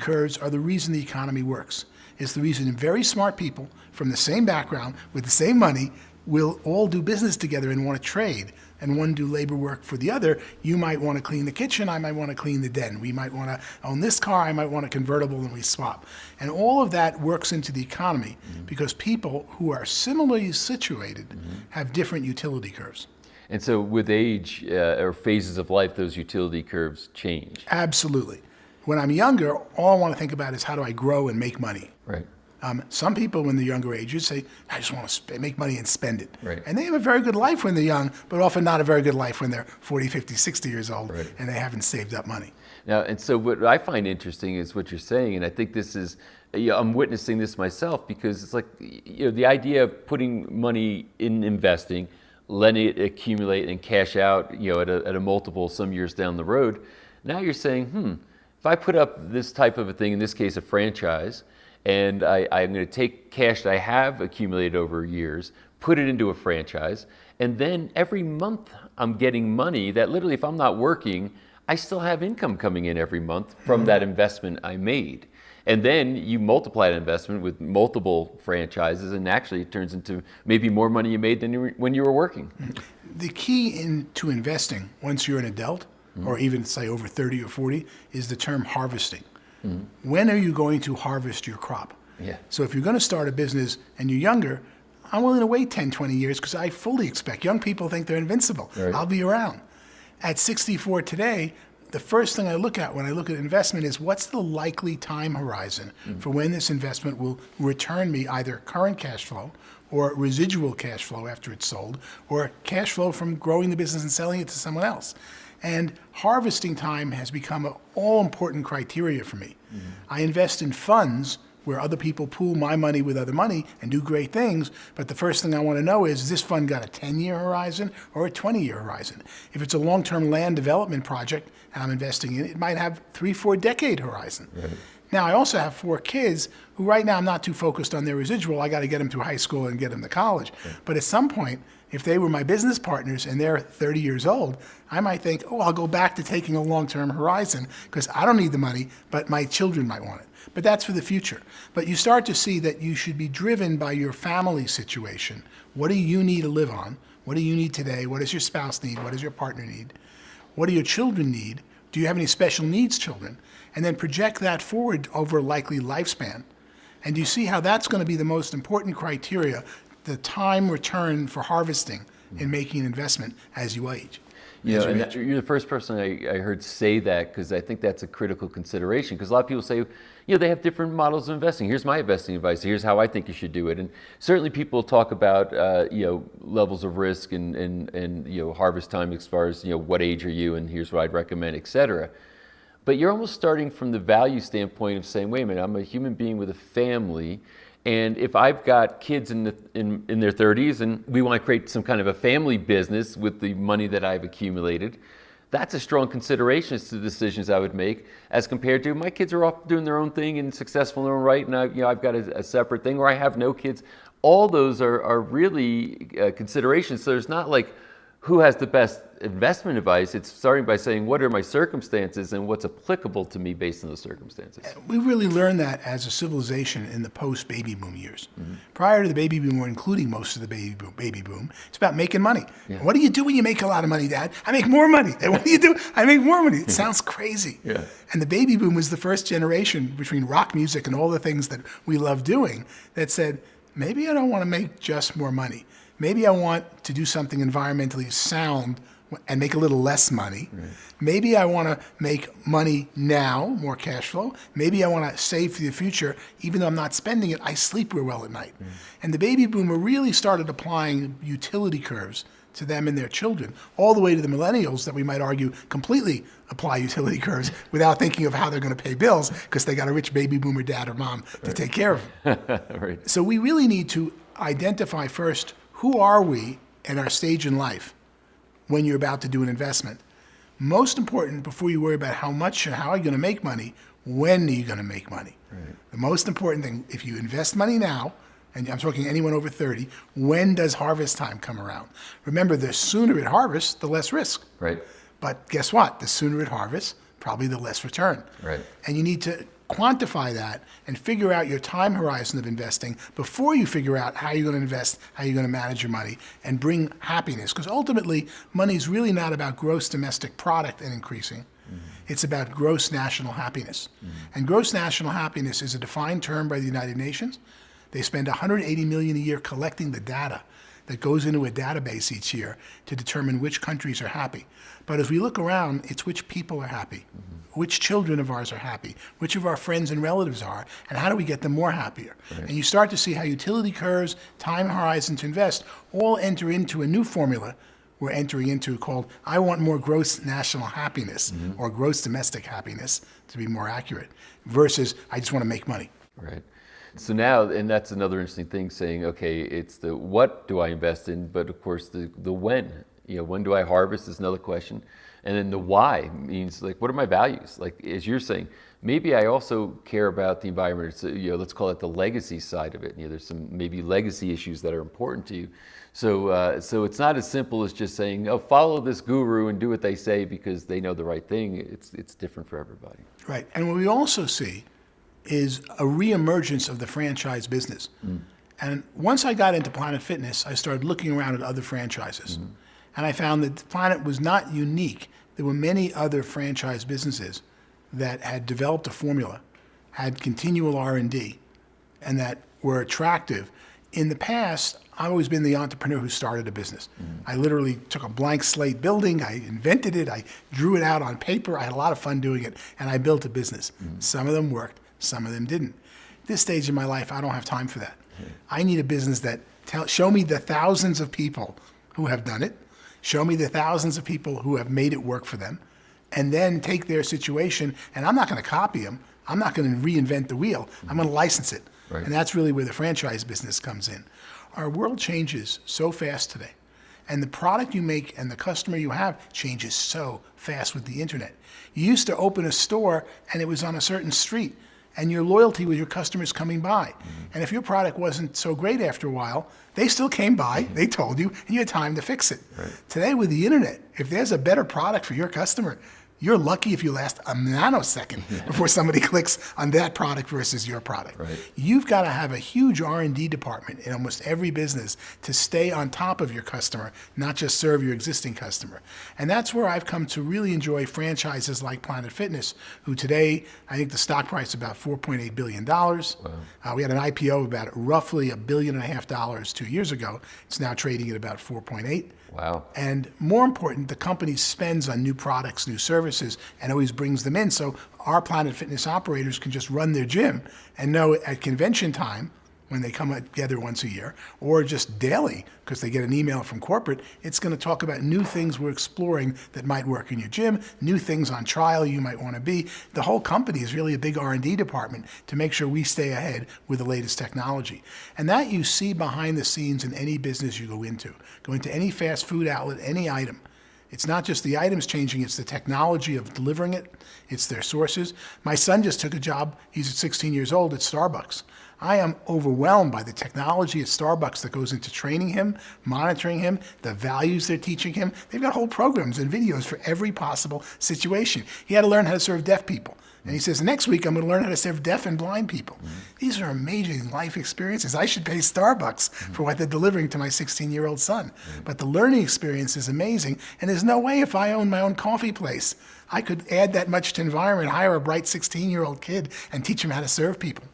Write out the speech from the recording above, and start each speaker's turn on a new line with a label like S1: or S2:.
S1: curves are the reason the economy works. It's the reason very smart people from the same background with the same money will all do business together and want to trade, and one do labor work for the other. You might want to clean the kitchen, I might want to clean the den. We might want to own this car, I might want a convertible, and we swap. And all of that works into the economy because people who are similarly situated have different utility curves.
S2: And so with age or phases of life, those utility curves change.
S1: Absolutely. When I'm younger, all I want to think about is how do I grow and make money.
S2: Right.
S1: Some people when they're younger ages say, I just want to make money and spend it.
S2: Right.
S1: And they have a very good life when they're young, but often not a very good life when they're 40, 50, 60 years old
S2: Right.
S1: and they haven't saved up money.
S2: Now, and so what I find interesting is what you're saying, and I think this is, I'm witnessing this myself because it's like, the idea of putting money in investing, letting it accumulate and cash out, at a multiple some years down the road. Now you're saying, if I put up this type of a thing, in this case a franchise, and I'm going to take cash that I have accumulated over years, put it into a franchise, and then every month I'm getting money that literally, if I'm not working, I still have income coming in every month from that investment I made. And then you multiply that investment with multiple franchises, and actually it turns into maybe more money you made than when you were working.
S1: The key to investing once you're an adult, or even say over 30 or 40, is the term harvesting. When are you going to harvest your crop?
S2: Yeah.
S1: So if you're going to start a business and you're younger, I'm willing to wait 10, 20 years because I fully expect young people think they're invincible.
S2: Right.
S1: I'll be around. At 64 today, the first thing I look at when I look at investment is what's the likely time horizon for when this investment will return me either current cash flow or residual cash flow after it's sold, or cash flow from growing the business and selling it to someone else. And harvesting time has become an all-important criteria for me. I invest in funds where other people pool my money with other money and do great things, but the first thing I want to know is this fund got a 10-year horizon or a 20-year horizon? If it's a long-term land development project and I'm investing in it, it might have 3-4 decade horizon.
S2: Right.
S1: Now, I also have 4 kids who right now I'm not too focused on their residual. I got to get them through high school and get them to college.
S2: Right.
S1: But at some point, if they were my business partners and they're 30 years old, I might think, I'll go back to taking a long-term horizon because I don't need the money, but my children might want it. But that's for the future. But you start to see that you should be driven by your family situation. What do you need to live on? What do you need today? What does your spouse need? What does your partner need? What do your children need? Do you have any special needs children? And then project that forward over a likely lifespan. And you see how that's going to be the most important criteria, the time return for harvesting in making an investment as you age.
S2: And you're the first person I heard say that, because I think that's a critical consideration. Because a lot of people say, they have different models of investing. Here's my investing advice. Here's how I think you should do it. And certainly people talk about, levels of risk and harvest time as far as, what age are you and here's what I'd recommend, et cetera. But you're almost starting from the value standpoint of saying, wait a minute, I'm a human being with a family. And if I've got kids in their 30s and we want to create some kind of a family business with the money that I've accumulated, that's a strong consideration as to the decisions I would make, as compared to my kids are off doing their own thing and successful in their own right, and I've got a separate thing, or I have no kids. All those are really considerations. So there's not like who has the best investment advice. It's starting by saying, what are my circumstances and what's applicable to me based on those circumstances.
S1: We really learned that as a civilization in the post-baby boom years. Prior to the baby boom, or including most of the baby boom, it's about making money.
S2: Yeah.
S1: What do you do when you make a lot of money, Dad? I make more money. And what do you do? I make more money. It sounds crazy.
S2: Yeah.
S1: And the baby boom was the first generation between rock music and all the things that we love doing that said, maybe I don't want to make just more money. Maybe I want to do something environmentally sound and make a little less money. Right. Maybe I want to make money now, more cash flow. Maybe I want to save for the future. Even though I'm not spending it, I sleep real well at night. And the baby boomer really started applying utility curves to them and their children, all the way to the millennials that we might argue completely apply utility curves without thinking of how they're going to pay bills because they got a rich baby boomer dad or mom to take care of them.
S2: Right.
S1: So we really need to identify first, who are we at our stage in life when you're about to do an investment? Most important, before you worry about how much and how are you going to make money, when are you going to make money? Right. The most important thing, if you invest money now, and I'm talking anyone over 30, when does harvest time come around? Remember, the sooner it harvests, the less risk.
S2: Right.
S1: But guess what? The sooner it harvests, probably the less return.
S2: Right.
S1: And you need to quantify that and figure out your time horizon of investing before you figure out how you're going to invest, how you're going to manage your money, and bring happiness. Because ultimately, money is really not about gross domestic product and increasing. It's about gross national happiness. And gross national happiness is a defined term by the United Nations. They spend $180 million a year collecting the data that goes into a database each year to determine which countries are happy. But as we look around, it's which people are happy, which children of ours are happy, which of our friends and relatives are, and how do we get them more happier? Right. And you start to see how utility curves, time horizon to invest, all enter into a new formula we're entering into called I want more gross national happiness, or gross domestic happiness, to be more accurate, versus I just want to make money.
S2: Right. So now, and that's another interesting thing, saying, okay, it's the what do I invest in, but of course the when. When do I harvest is another question. And then the why means, like, what are my values? Like, as you're saying, maybe I also care about the environment. So, let's call it the legacy side of it. There's some maybe legacy issues that are important to you. So, so it's not as simple as just saying, oh, follow this guru and do what they say because they know the right thing. It's different for everybody.
S1: Right. And what we also see is a reemergence of the franchise business. And once I got into Planet Fitness, I started looking around at other franchises. And I found that Planet was not unique. There were many other franchise businesses that had developed a formula, had continual R&D, and that were attractive. In the past, I've always been the entrepreneur who started a business. I literally took a blank slate building, I invented it, I drew it out on paper, I had a lot of fun doing it, and I built a business. Some of them worked, some of them didn't. At this stage in my life, I don't have time for that. I need a business that show me the thousands of people who have done it, show me the thousands of people who have made it work for them, and then take their situation, and I'm not going to copy them. I'm not going to reinvent the wheel. I'm going to license it. Right. And that's really where the franchise business comes in. Our world changes so fast today, and the product you make and the customer you have changes so fast with the internet. You used to open a store, and it was on a certain street, and your loyalty was your customers coming by. And if your product wasn't so great after a while, they still came by, they told you, and you had time to fix it. Right. Today with the internet, if there's a better product for your customer, you're lucky if you last a nanosecond before somebody clicks on that product versus your product. Right. You've got to have a huge R&D department in almost every business to stay on top of your customer, not just serve your existing customer. And that's where I've come to really enjoy franchises like Planet Fitness, who today, I think the stock price is about $4.8 billion. Wow. We had an IPO of about roughly $1.5 billion 2 years ago. It's now trading at about 4.8.
S2: Wow.
S1: And more important, the company spends on new products, new services, and always brings them in. So our Planet Fitness operators can just run their gym and know at convention time, when they come together once a year, or just daily, because they get an email from corporate, it's going to talk about new things we're exploring that might work in your gym, new things on trial you might want to be. The whole company is really a big R&D department to make sure we stay ahead with the latest technology. And that you see behind the scenes in any business you go into. Go into any fast food outlet, any item. It's not just the items changing, it's the technology of delivering it, it's their sources. My son just took a job, he's 16 years old, at Starbucks. I am overwhelmed by the technology at Starbucks that goes into training him, monitoring him, the values they're teaching him. They've got whole programs and videos for every possible situation. He had to learn how to serve deaf people. And he says, next week I'm going to learn how to serve deaf and blind people. These are amazing life experiences. I should pay Starbucks for what they're delivering to my 16-year-old son. But the learning experience is amazing. And there's no way if I owned my own coffee place, I could add that much to environment, hire a bright 16-year-old kid and teach him how to serve people.